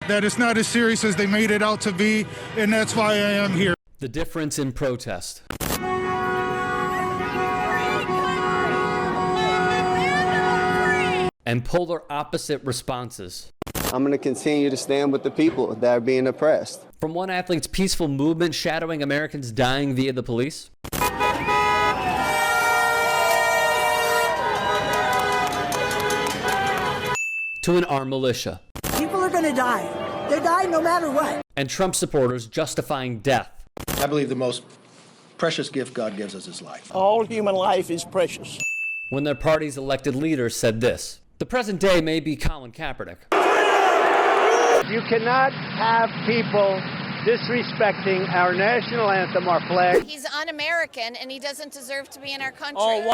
that it's not as serious as they made it out to be, and that's why I am here. The difference in protest. And polar opposite responses. I'm going to continue to stand with the people that are being oppressed. From one athlete's peaceful movement shadowing Americans dying via the police, to an armed militia. People are going to die. They're dying no matter what. And Trump supporters justifying death. I believe the most precious gift God gives us is life. All human life is precious. When their party's elected leader said this. The present day may be Colin Kaepernick. You cannot have people disrespecting our national anthem, our flag. He's un-American and he doesn't deserve to be in our country. All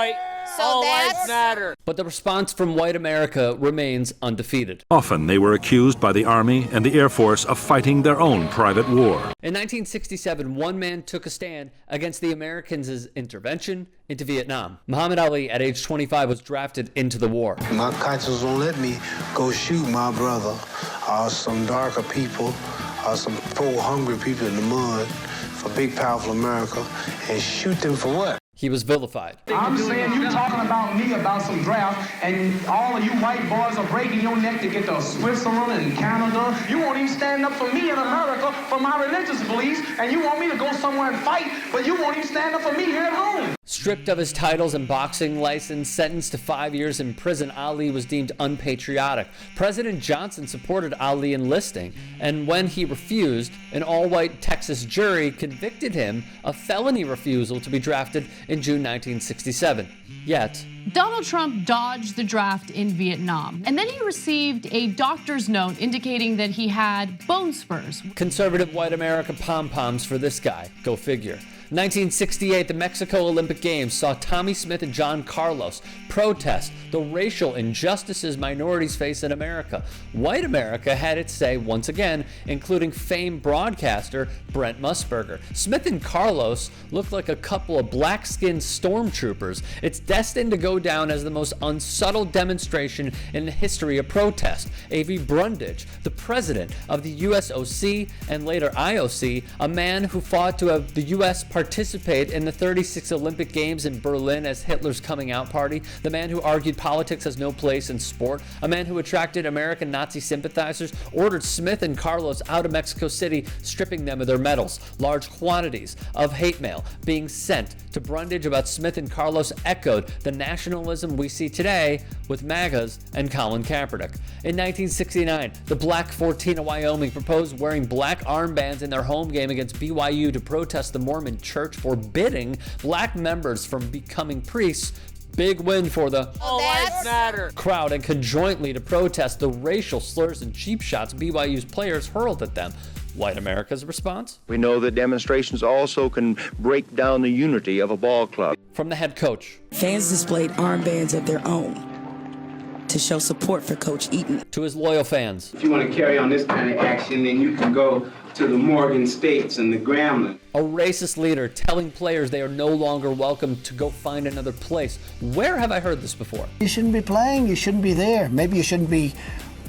lives matter. But the response from white America remains undefeated. Often they were accused by the Army and the Air Force of fighting their own private war. In 1967, one man took a stand against the Americans' intervention into Vietnam. Muhammad Ali, at age 25, was drafted into the war. My conscience won't let me go shoot my brother or some darker people or some poor, hungry people in the mud for big, powerful America and shoot them for what? He was vilified. I'm saying you talking about me about some draft, and all of you white boys are breaking your neck to get to Switzerland and Canada. You won't even stand up for me in America for my religious beliefs, and you want me to go somewhere and fight, but you won't even stand up for me here at home. Stripped of his titles and boxing license, sentenced to 5 years in prison, Ali was deemed unpatriotic. President Johnson supported Ali enlisting, and when he refused, an all-white Texas jury convicted him of felony refusal to be drafted in June 1967. Yet, Donald Trump dodged the draft in Vietnam, and then he received a doctor's note indicating that he had bone spurs. Conservative white America pom-poms for this guy. Go figure. 1968, the Mexico Olympic Games saw Tommy Smith and John Carlos protest the racial injustices minorities face in America. White America had its say once again, including famed broadcaster Brent Musburger. Smith and Carlos looked like a couple of black-skinned stormtroopers. It's destined to go down as the most unsubtle demonstration in the history of protest. A.V. Brundage, the president of the USOC and later IOC, a man who fought to have the U.S. participate in the 36 Olympic Games in Berlin as Hitler's coming out party, the man who argued politics has no place in sport, a man who attracted American Nazi sympathizers, ordered Smith and Carlos out of Mexico City, stripping them of their medals. Large quantities of hate mail being sent to Brundage about Smith and Carlos echoed the nationalism we see today with MAGAs and Colin Kaepernick. In 1969, the Black 14 of Wyoming proposed wearing black armbands in their home game against BYU to protest the Mormon Church forbidding black members from becoming priests. Big win for the All lives matter crowd, and conjointly to protest the racial slurs and cheap shots BYU's players hurled at them. White America's response? We know that demonstrations also can break down the unity of a ball club. From the head coach. Fans displayed armbands of their own to show support for Coach Eaton. To his loyal fans. If you want to carry on this kind of action, then you can go to the Morgan States and the Grambling. A racist leader telling players they are no longer welcome to go find another place. Where have I heard this before? You shouldn't be playing. You shouldn't be there. Maybe you shouldn't be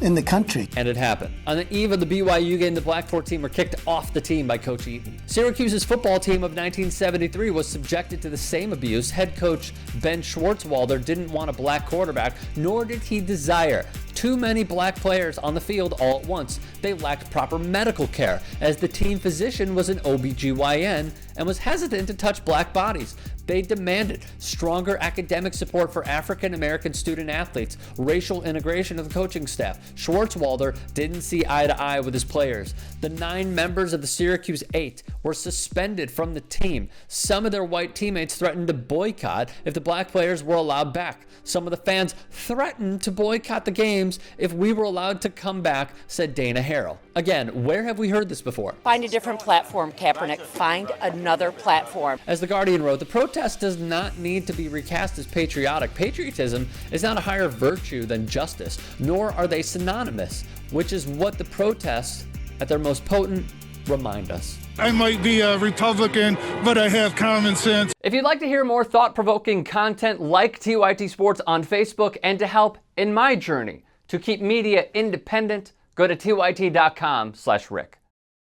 in the country. And it happened. On the eve of the BYU game, the Black 14 were kicked off the team by Coach Eaton. Syracuse's football team of 1973 was subjected to the same abuse. Head coach Ben Schwartzwalder didn't want a black quarterback, nor did he desire too many black players on the field all at once. They lacked proper medical care, as the team physician was an OBGYN and was hesitant to touch black bodies. They demanded stronger academic support for African American student athletes, racial integration of the coaching staff. Schwartzwalder didn't see eye to eye with his players. The 9 members of the Syracuse 8 were suspended from the team. Some of their white teammates threatened to boycott if the black players were allowed back. Some of the fans threatened to boycott the games if we were allowed to come back, said Dana Harrell. Again, where have we heard this before? Find a different platform, Kaepernick. Find another platform. As The Guardian wrote, the protest does not need to be recast as patriotic. Patriotism is not a higher virtue than justice, nor are they synonymous, which is what the protests at their most potent remind us. I might be a Republican, but I have common sense. If you'd like to hear more thought-provoking content like TYT Sports on Facebook, and to help in my journey to keep media independent, Go to tyt.com/Rick.